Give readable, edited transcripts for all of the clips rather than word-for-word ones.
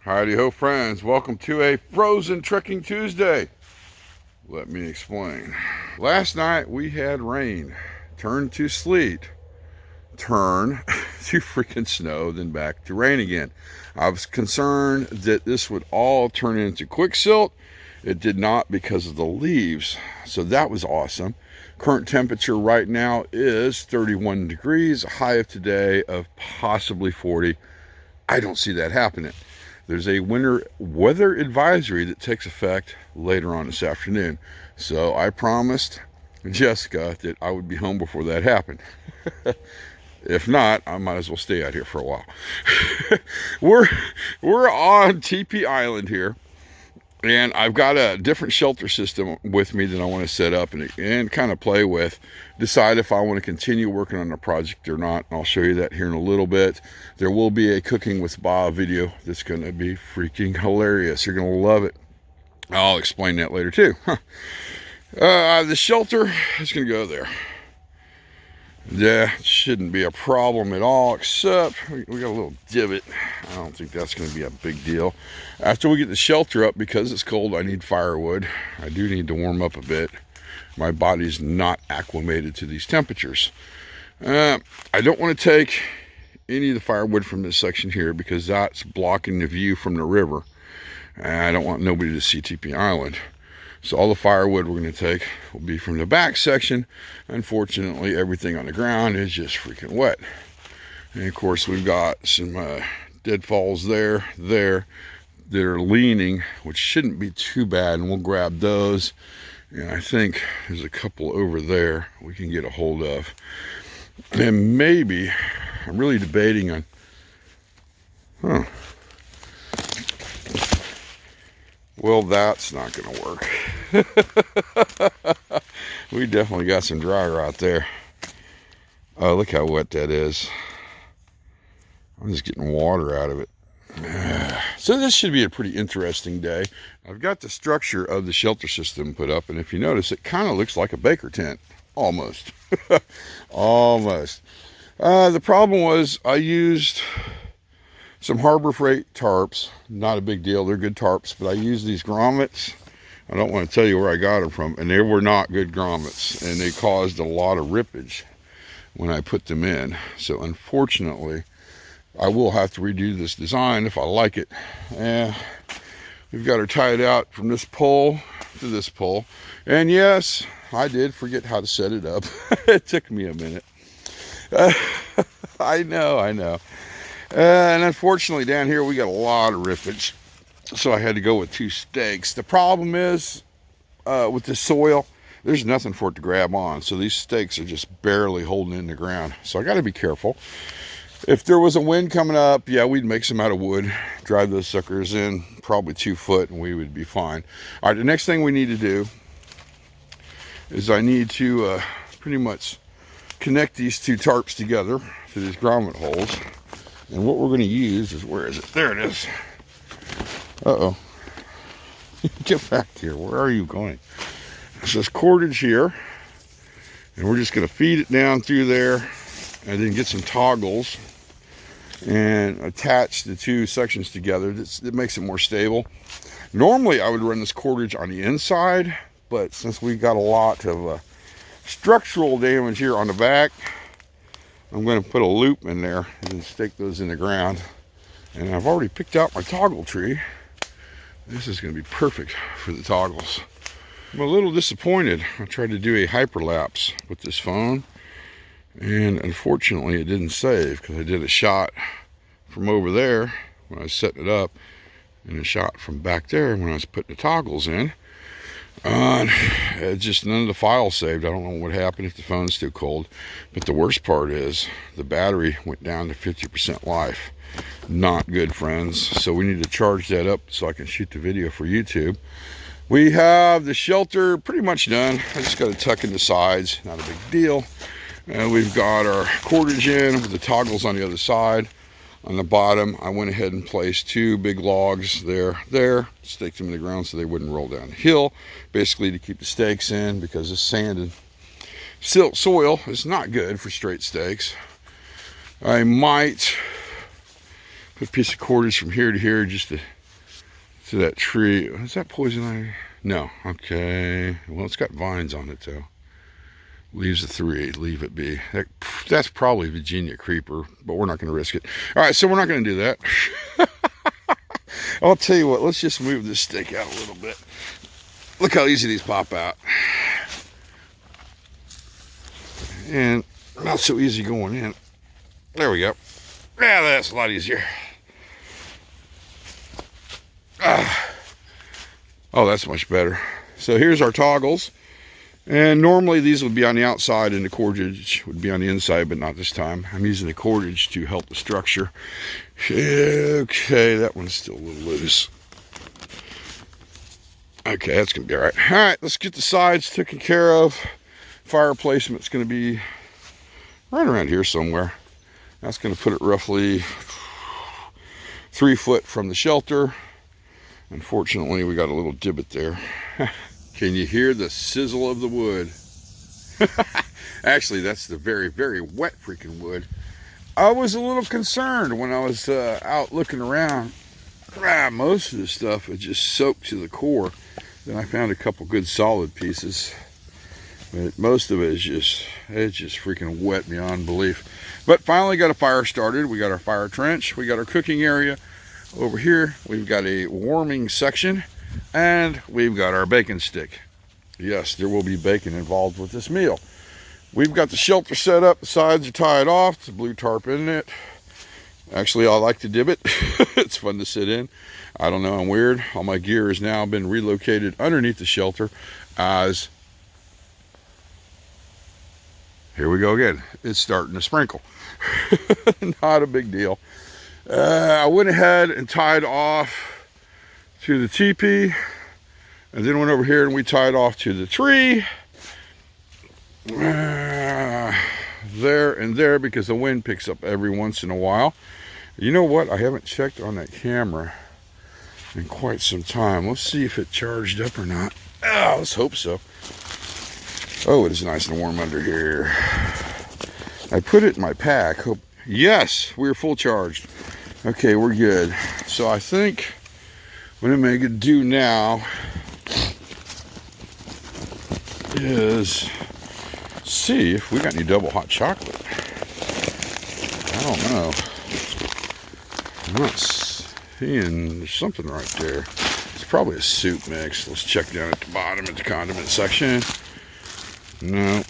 Howdy ho friends, welcome to a Frozen Trekking Tuesday. Let me explain. Last night we had rain, turned to sleet, turn to freaking snow, then back to rain again. I was concerned that this would all turn into quick silt. It did not because of the leaves, so that was awesome. Current temperature right now is 31 degrees, a high of today of possibly 40. I don't see that happening. There's a winter weather advisory that takes effect later on this afternoon. So I promised Jessica that I would be home before that happened. If not, I might as well stay out here for a while. We're on TP Island here. And I've got a different shelter system with me that I want to set up and kind of play with, decide if I want to continue working on the project or not. I'll show you that here in a little bit. There will be a Cooking with Bob video that's going to be freaking hilarious. You're going to love it. I'll explain that later too. The shelter is going to go there. Yeah, it shouldn't be a problem at all, except we got a little divot. I don't think that's going to be a big deal. After we get the shelter up, because it's cold, I need firewood. I do need to warm up a bit. My body's not acclimated to these temperatures. I don't want to take any of the firewood from this section here because that's blocking the view from the river. I don't want nobody to see TP Island. So all the firewood we're going to take will be from the back section. Unfortunately, everything on the ground is just freaking wet. And of course, we've got some deadfalls there that are leaning, which shouldn't be too bad, and we'll grab those. And I think there's a couple over there we can get a hold of. And maybe, I'm really debating on, well, that's not going to work. We definitely got some dry rot there. Oh, look how wet that is. I'm just getting water out of it. So this should be a pretty interesting day. I've got the structure of the shelter system put up, and if you notice, it kind of looks like a baker tent. Almost. Almost. The problem was I used some Harbor Freight tarps. Not a big deal, they're good tarps, but I used these grommets. I don't want to tell you where I got them from, and they were not good grommets, and they caused a lot of rippage when I put them in. So unfortunately, I will have to redo this design if I like it. We've got her tied out from this pole to this pole, and yes, I did forget how to set it up. It took me a minute. I know. And unfortunately down here we got a lot of rippage, so I had to go with 2 stakes. The problem is with the soil, there's nothing for it to grab on, so these stakes are just barely holding in the ground. So I got to be careful. If there was a wind coming up, yeah, we'd make some out of wood, drive those suckers in probably 2 foot, and we would be fine. All right, the next thing we need to do is I need to pretty much connect these 2 tarps together to these grommet holes. And what we're going to use is, where is it? There it is. Uh-oh. Get back here. Where are you going? There's this cordage here. And we're just going to feed it down through there. And then get some toggles. And attach the 2 sections together. That makes it more stable. Normally, I would run this cordage on the inside. But since we got a lot of structural damage here on the back, I'm going to put a loop in there and then stake those in the ground. And I've already picked out my toggle tree. This is going to be perfect for the toggles. I'm a little disappointed. I tried to do a hyperlapse with this phone, and unfortunately it didn't save because I did a shot from over there when I was setting it up and a shot from back there when I was putting the toggles in. Just none of the files saved. I don't know what happened, if the phone's too cold. But the worst part is the battery went down to 50% life. Not good, friends. So we need to charge that up so I can shoot the video for YouTube. We have the shelter pretty much done. I just got to tuck in the sides. Not a big deal. And we've got our cordage in with the toggles on the other side. On the bottom, I went ahead and placed 2 big logs there, staked them in the ground so they wouldn't roll down the hill, basically to keep the stakes in, because this sand and silt soil is not good for straight stakes. I might put a piece of cordage from here to here just to to that tree. Is that poison ivy? No. Okay. Well, it's got vines on it though. Leaves a 3/8. Leave it be. That's probably Virginia creeper, but we're not going to risk it. All right, so we're not going to do that. I'll tell you what. Let's just move this stake out a little bit. Look how easy these pop out, and not so easy going in. There we go. Yeah, that's a lot easier. Oh, that's much better. So here's our toggles. And normally these would be on the outside and the cordage would be on the inside, but not this time. I'm using the cordage to help the structure. Okay, that one's still a little loose. Okay, that's going to be all right. All right, let's get the sides taken care of. Fire placement's going to be right around here somewhere. That's going to put it roughly 3 foot from the shelter. Unfortunately, we got a little divot there. Can you hear the sizzle of the wood? Actually, that's the very, very wet freaking wood. I was a little concerned when I was out looking around. Most of the stuff was just soaked to the core. Then I found a couple good solid pieces. But most of it is it's just freaking wet beyond belief. But finally got a fire started. We got our fire trench. We got our cooking area. Over here, we've got a warming section. And we've got our bacon stick. Yes, there will be bacon involved with this meal. We've got the shelter set up. The sides are tied off. It's a blue tarp in it. Actually, I like to divot. It's fun to sit in. I don't know, I'm weird. All my gear has now been relocated underneath the shelter as... Here we go again. It's starting to sprinkle. Not a big deal. I went ahead and tied off to the teepee, and then went over here and we tied off to the tree. There and there, because the wind picks up every once in a while. You know what? I haven't checked on that camera in quite some time. Let's see if it charged up or not. Oh, let's hope so. Oh, it is nice and warm under here. I put it in my pack. Yes, we're full charged. Okay, we're good. So I think what I'm going to do now is see if we got any double hot chocolate. I don't know. I'm not seeing something right there. It's probably a soup mix. Let's check down at the bottom at the condiment section. No.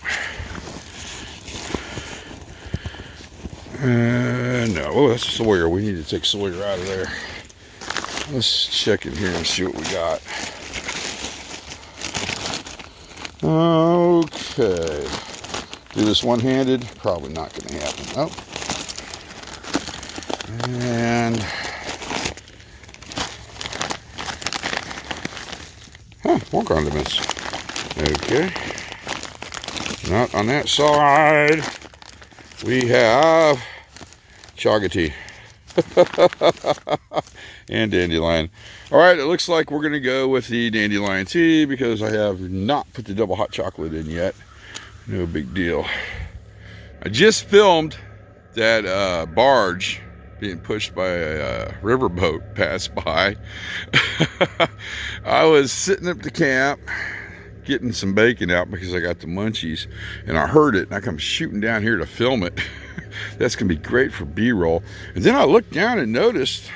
No. Oh, that's Sawyer. We need to take Sawyer out of there. Let's check in here and see what we got. Okay. Do this one-handed? Probably not going to happen. Oh. And... more condiments. Okay. Not on that side. We have Chagati. And dandelion. All right, it looks like we're going to go with the dandelion tea because I have not put the double hot chocolate in yet. No big deal. I just filmed that barge being pushed by a riverboat pass by. I was sitting up the camp getting some bacon out because I got the munchies, and I heard it and I come shooting down here to film it. That's gonna be great for B-roll. And then I looked down and noticed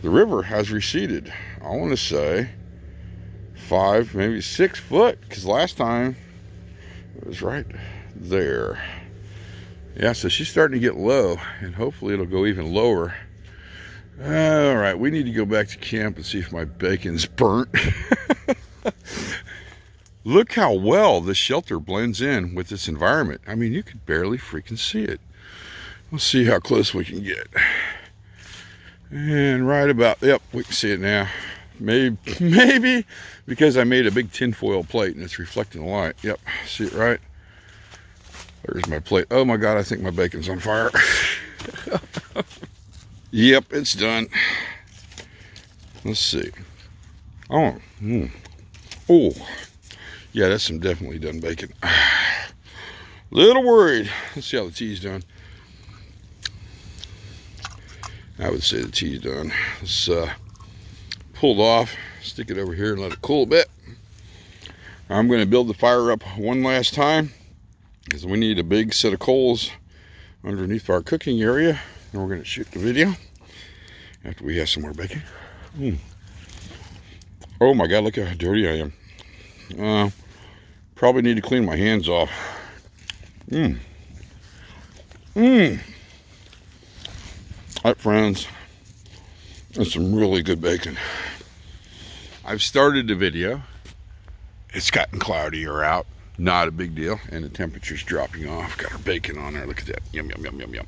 the river has receded. I want to say 5, maybe 6 foot, because last time it was right there. Yeah, so she's starting to get low, and hopefully it'll go even lower. All right, we need to go back to camp and see if my bacon's burnt. Look how well this shelter blends in with this environment. I mean, you could barely freaking see it. Let's see how close we can get. And right about, yep, we can see it now. Maybe because I made a big tinfoil plate and it's reflecting the light. Yep, see it right? There's my plate. Oh my God, I think my bacon's on fire. Yep, it's done. Let's see. Oh, oh, yeah, that's some definitely done bacon. Little worried. Let's see how the tea's done. I would say the tea's done. Let's pulled off. Stick it over here and let it cool a bit. I'm going to build the fire up one last time because we need a big set of coals underneath our cooking area. And we're going to shoot the video after we have some more bacon. Oh my God, look how dirty I am. Probably need to clean my hands off. All right, friends, that's some really good bacon. I've started the video. It's gotten cloudier out. Not a big deal. And the temperature's dropping off. Got our bacon on there. Look at that. Yum, yum, yum, yum, yum.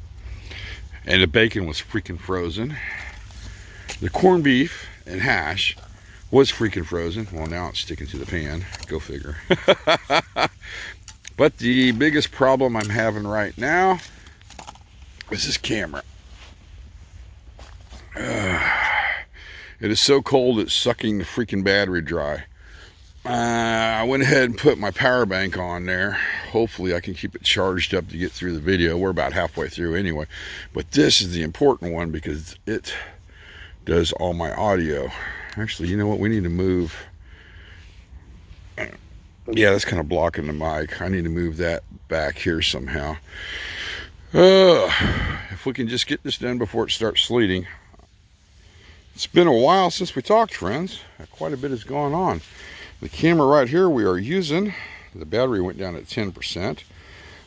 And the bacon was freaking frozen. The corned beef and hash was freaking frozen. Well, now it's sticking to the pan. Go figure. But the biggest problem I'm having right now is this camera. It is so cold it's sucking the freaking battery dry. I went ahead and put my power bank on there. Hopefully I can keep it charged up to get through the video. We're about halfway through anyway. But this is the important one because it does all my audio. Actually, you know what? We need to move. Yeah, that's kind of blocking the mic. I need to move that back here somehow. If we can just get this done before it starts sleeting. It's been a while since we talked, friends. Quite a bit has gone on. The camera right here we are using, the battery went down at 10%.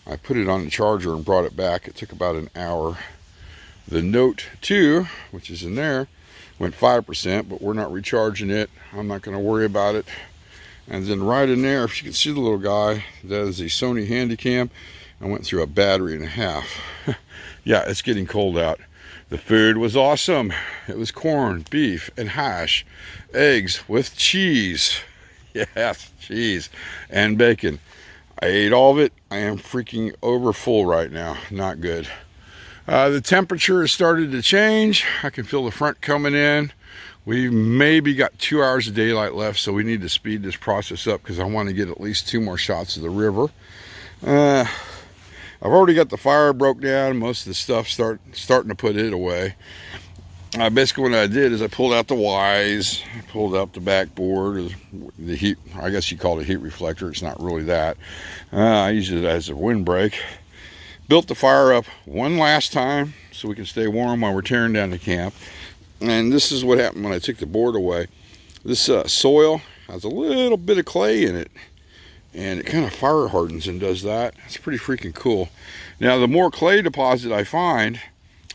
I put it on the charger and brought it back. It took about an hour. The Note 2, which is in there, went 5%, but we're not recharging it. I'm not going to worry about it. And then right in there, if you can see the little guy, that is a Sony Handycam. I went through a battery and a half. Yeah, it's getting cold out. The food was awesome. It was corn, beef, and hash, eggs with cheese. Yes, cheese and bacon. I ate all of it. I am freaking over full right now. Not good. The temperature has started to change. I can feel the front coming in. We maybe got 2 hours of daylight left, so we need to speed this process up because I want to get at least 2 more shots of the river. I've already got the fire broke down. Most of the stuff starting to put it away. Basically what I did is I pulled out the Ys, pulled out the backboard, the heat, I guess you call it a heat reflector. It's not really that. I use it as a windbreak. Built the fire up one last time so we can stay warm while we're tearing down the camp. And this is what happened when I took the board away. This soil has a little bit of clay in it. And it kind of fire hardens and does that. It's pretty freaking cool. Now, the more clay deposit I find,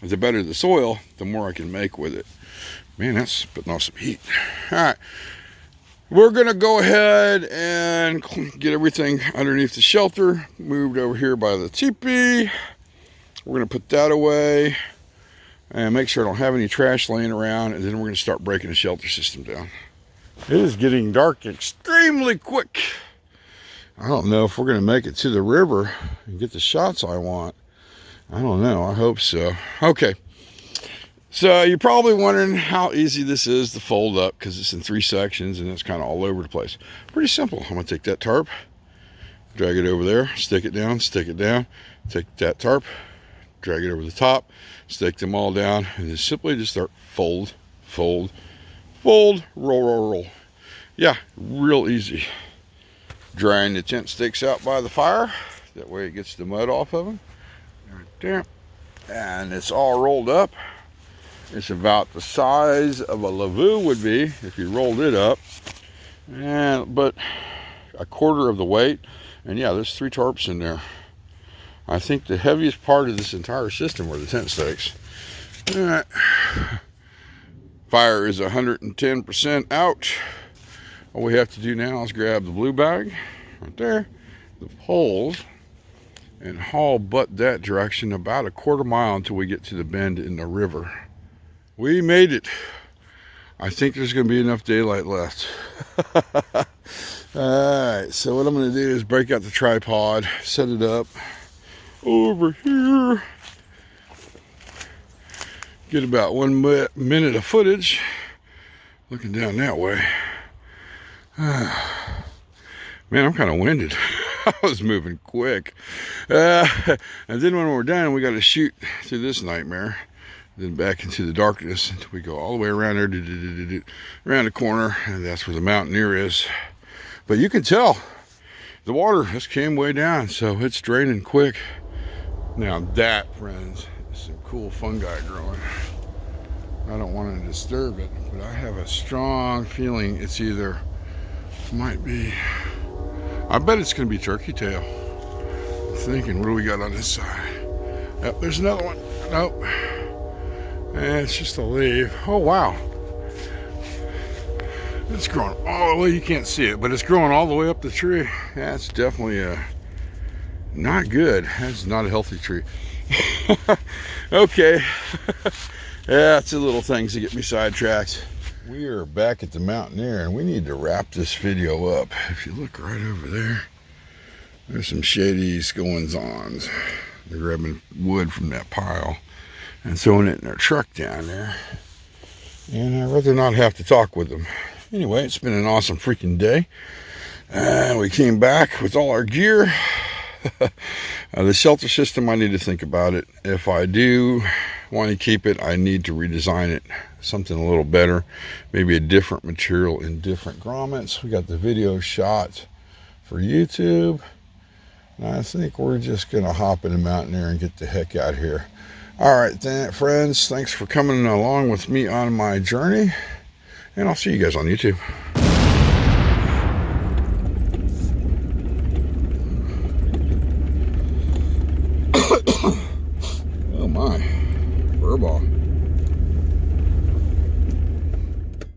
the better the soil, the more I can make with it. Man, that's spitting off some heat. All right. We're going to go ahead and get everything underneath the shelter. Moved over here by the teepee. We're going to put that away. And make sure I don't have any trash laying around. And then we're going to start breaking the shelter system down. It is getting dark extremely quick. I don't know if we're going to make it to the river and get the shots I want. I don't know. I hope so. Okay. So you're probably wondering how easy this is to fold up because it's in 3 sections and it's kind of all over the place. Pretty simple. I'm going to take that tarp, drag it over there, stick it down, take that tarp, drag it over the top, stick them all down, and then simply just start fold, fold, fold, roll, roll, roll. Yeah, real easy. Drying the tent stakes out by the fire. That way it gets the mud off of them. Right there. And it's all rolled up. It's about the size of a lavoo would be if you rolled it up. But a quarter of the weight. And yeah, there's 3 tarps in there. I think the heaviest part of this entire system were the tent stakes. All right. Fire is 110% out. All we have to do now is grab the blue bag right there, the poles, and haul butt that direction about a quarter mile until we get to the bend in the river. We made it. I think there's going to be enough daylight left. Alright, so what I'm going to do is break out the tripod, set it up over here, get about 1 minute of footage looking down that way. Man, I'm kind of winded. I was moving quick. And then when we're done, we got to shoot through this nightmare. then back into the darkness until we go all the way around there, around the corner, and that's where the mountaineer is. But you can tell the water just came way down, so it's draining quick. Now that, friends, is some cool fungi growing. I don't want to disturb it, but I have a strong feeling it's either, might be, I bet it's going to be turkey tail. I'm thinking, what do we got on this side? Yep, there's another one. Nope. It's just a leaf. Oh, wow. It's growing all the way, you can't see it, but it's growing all the way up the tree. That's definitely not good. That's not a healthy tree. Okay. Yeah, it's the little things that get me sidetracked. We are back at the Mountaineer, and we need to wrap this video up. If you look right over there, there's some shady goings-ons. They're grabbing wood from that pile and throwing it in their truck down there. And I'd rather not have to talk with them. Anyway, it's been an awesome freaking day. And we came back with all our gear. The shelter system, I need to think about it. If I do want to keep it, I need to redesign it. Something a little better. Maybe a different material in different grommets. We got the video shot for YouTube. And I think we're just going to hop in the Mountaineer and get the heck out of here. All right, then, friends. Thanks for coming along with me on my journey. And I'll see you guys on YouTube. Oh my, furball.